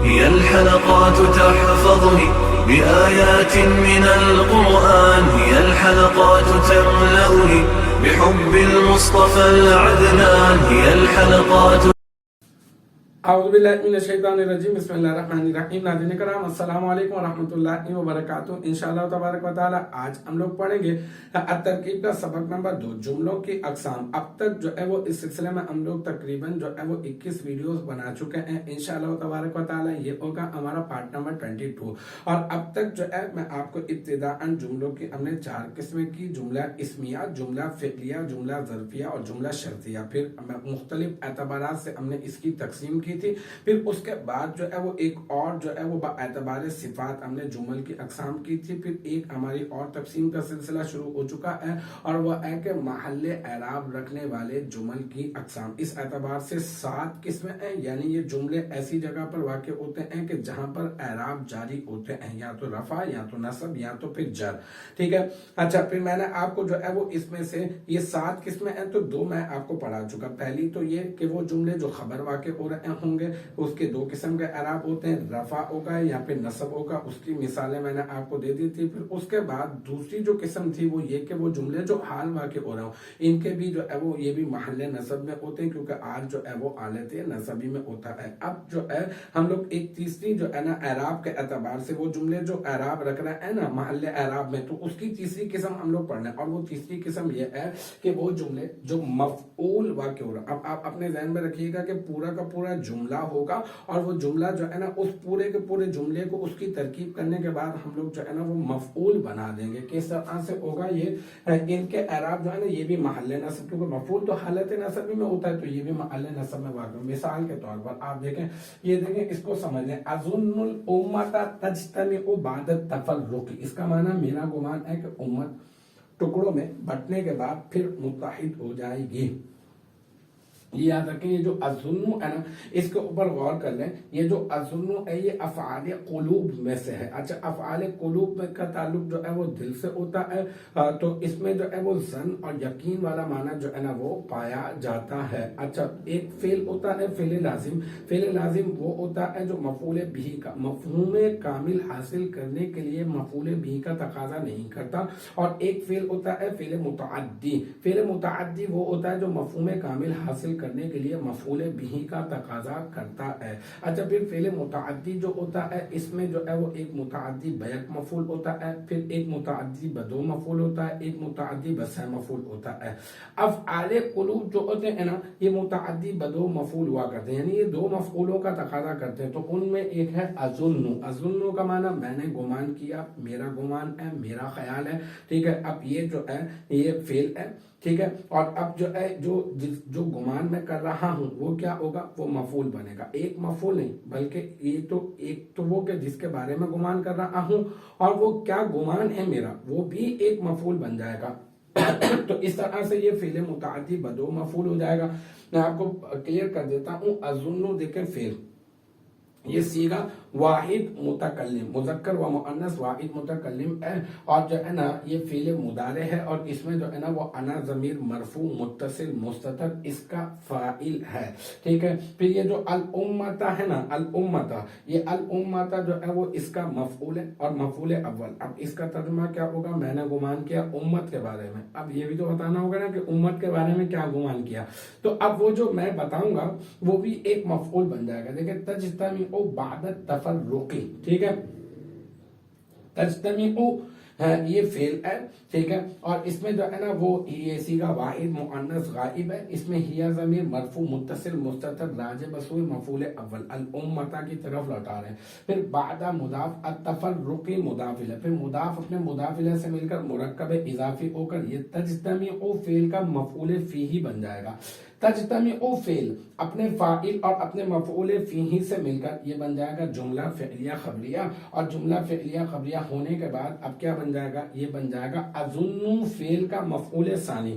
هي الحلقات تحفظني بآيات من القرآن، هي الحلقات تملأني بحب المصطفى العدنان، هي الحلقات. اعوذ باللہ من الشیطان الرجیم، بسم اللہ الرحمن الرحیم۔ ناظرین کرام، السلام علیکم ورحمۃ اللہ وبرکاتہ۔ انشاءاللہ تبارک و تعالی آج ہم لوگ پڑھیں گے الترکیب کا سبق نمبر 2، جملوں کی اقسام۔ اب تک جو ہے وہ اس سلسلے میں ہم لوگ تقریباً جو ہے وہ 21 ویڈیوز بنا چکے ہیں۔ انشاءاللہ تبارک و تعالی یہ ہوگا ہمارا پارٹ نمبر 22، اور اب تک جو ہے میں آپ کو ابتداءً جملوں کی ہم نے 4 قسمیں کی: جملہ اسمیہ، جملہ فعلیہ، جملہ ظرفیہ اور جملہ شرطیہ۔ پھر مختلف اعتبارات سے ہم نے اس کی تقسیم کی تھی۔ پھر اس کے بعد جو ہے وہ ایک اور جو ہے وہ اعتبار صفات ہم نے جمل کی اقسام کی تھی۔ پھر ایک ہماری اور تقسیم کا سلسلہ شروع ہو چکا ہے، اور وہ ہے کہ محل اعراب رکھنے والے جمل کی اقسام۔ اس اعتبار سے 7 قسمیں ہیں، یعنی یہ جملے ایسی جگہ پر واقع ہوتے ہیں کہ جہاں پر اعراب جاری ہوتے ہیں، یا تو رفع، یا تو نصب، یا تو پھر جر۔ ٹھیک ہے، اچھا، پھر میں نے آپ کو جو ہے وہ اس میں سے یہ 7 قسمیں ہیں تو 2 میں آپ کو پڑھا چکا۔ پہلی تو یہ کہ وہ جملے جو خبر واقع ہو رہے ہوں گے اس کے 2 قسم کے اعراب ہوتے ہیں، رفع ہوگا یا پھر نصب ہوگا۔ اس کی مثالیں میں نے آپ کو دے دی تھی۔ پھر اس کے بعد دوسری جو قسم تھی وہ یہ کہ وہ جملے جو حال واقع ہو رہے ہوں ان کے بھی جو ہے وہ یہ بھی محل نصب میں ہوتے ہیں، کیونکہ آج جو ہے وہ آلت نصبی میں ہوتا ہے۔ اب جو ہے ہم لوگ ایک تیسری جو ہے نا اعراب کے اعتبار سے وہ جملے جو اعراب رکھ رہے ہیں نا محل اعراب میں، تو اس کی تیسری قسم ہم لوگ پڑھ رہے ہیں، اور وہ تیسری قسم یہ ہے کہ وہ جملے جو مفعول واقع ہو رہا ہے۔ اب آپ اپنے ذہن میں رکھیے گا کہ پورا کا پورا جملہ ہوگا، اور وہ جملہ جو ہے نا اس پورے کے پورے جملے کو اس کی ترکیب کرنے کے بعد ہم لوگ جو ہے نا وہ مفعول بنا دیں گے۔ کس طرح سے ہوگا یہ؟ ان کے اعراب جو ہے نا یہ بھی محل نصب، کیونکہ مفعول تو حالت نصبی میں ہوتا ہے تو یہ بھی محل نصب میں واقع۔ مثال کے طور پر آپ دیکھیں، یہ دیکھیں، اس کو سمجھ لیں، اظن الامت تجتمع بعد التفرق۔ اس کا معنی میرا گمان ہے کہ امت ٹکڑوں میں بٹنے کے بعد پھر متحد ہو جائے گی۔ یاد رکھیں، یہ جو اظن ہے نا اس کے اوپر غور کر لیں، یہ جو اظن ہے یہ افعال قلوب میں سے ہے۔ اچھا، افعال قلوب میں کا تعلق جو ہے وہ دل سے ہوتا ہے، تو اس میں جو ہے وہ ظن اور یقین والا معنی جو ہے نا وہ پایا جاتا ہے۔ اچھا، ایک فعل ہوتا ہے فعل لازم۔ فعل لازم وہ ہوتا ہے جو مفعول بھی کا مفہوم کامل حاصل کرنے کے لیے مفعول بھی کا تقاضا نہیں کرتا، اور ایک فعل ہوتا ہے فعل متعدی۔ فعل متعدی وہ ہوتا ہے جو مفہوم کامل حاصل کرنے کے لیے مفعول بھی کا تقاضا کرتا ہے۔ اچھا، پھر فعل متعدی جو ہوتا ہے اس میں جو ہے وہ ایک متعدی بیک مفعول ہوتا ہے، پھر ایک متعدی بدو مفعول ہوتا ہے، ایک متعدی بسہ مفعول ہوتا ہے۔ افعال قلوب جو ہوتے ہیں نا یہ متعدی بدو مفعول ہوا کرتے ہیں، یعنی یہ 2 مفعولوں کا تقاضا کرتے ہیں۔ تو ان میں ایک ہے اظن۔ اظن کا معنی میں نے گمان کیا، میرا گمان ہے، میرا خیال ہے۔ ٹھیک ہے، اب یہ جو ہے یہ فعل ہے، ٹھیک ہے، اور اب جو ہے جو گمان میں کر رہا ہوں وہ کیا ہوگا؟ وہ مفعول بنے گا۔ ایک مفعول نہیں بلکہ ایک تو وہ کہ جس کے بارے میں گمان کر رہا ہوں، اور وہ کیا گمان ہے میرا، وہ بھی ایک مفعول بن جائے گا۔ تو اس طرح سے یہ فعل متعدی بدو مفعول ہو جائے گا۔ میں آپ کو کلیئر کر دیتا ہوں۔ اظن دیکھیں فعل، یہ صیغہ واحد متکلم، مذکر و مؤنث واحد متکلم ہے، اور جو ہے نا یہ فعل مضارع ہے، اور اس میں جو ہے نا وہ انا ضمیر مرفوع متصل مستتر اس کا فاعل ہے۔ ٹھیک ہے، پھر یہ جو الامتا ہے نا، الامتا، یہ الامتا جو ہے وہ اس کا مفعول ہے اور مفعول اول۔ اب اس کا ترجمہ کیا ہوگا؟ میں نے گمان کیا امت کے بارے میں۔ اب یہ بھی تو بتانا ہوگا نا کہ امت کے بارے میں کیا گمان کیا، تو اب وہ جو میں بتاؤں گا وہ بھی ایک مفعول بن جائے گا۔ دیکھیں، تجتمع بعد التفرق، ٹھیک ہے، تجتمع یہ فعل ہے، ٹھیک ہے، اور اس میں جو ہے نا وہ یہ صیغہ واحد مؤنث غائب ہے، اس میں ہی ضمیر مرفوع متصل مستتر راجع بسوء مفعول اول الامتا کی طرف لوٹا رہے ہیں۔ پھر بعد مضاف التفرق مضاف الیہ، پھر مضاف اپنے مضاف الیہ سے مل کر مرکب اضافی ہو کر یہ تجتمع فعل کا مفعول فیہ بن جائے گا۔ تجتمع فعل اپنے فاعل اور اپنے مفعول فیہ سے مل کر یہ بن جائے گا جملہ فعلیہ خبریہ، اور جملہ فعلیہ خبریہ ہونے کے بعد اب کیا بن جائے گا؟ یہ بن جائے گا اظن فعل کا مفعول ثانی۔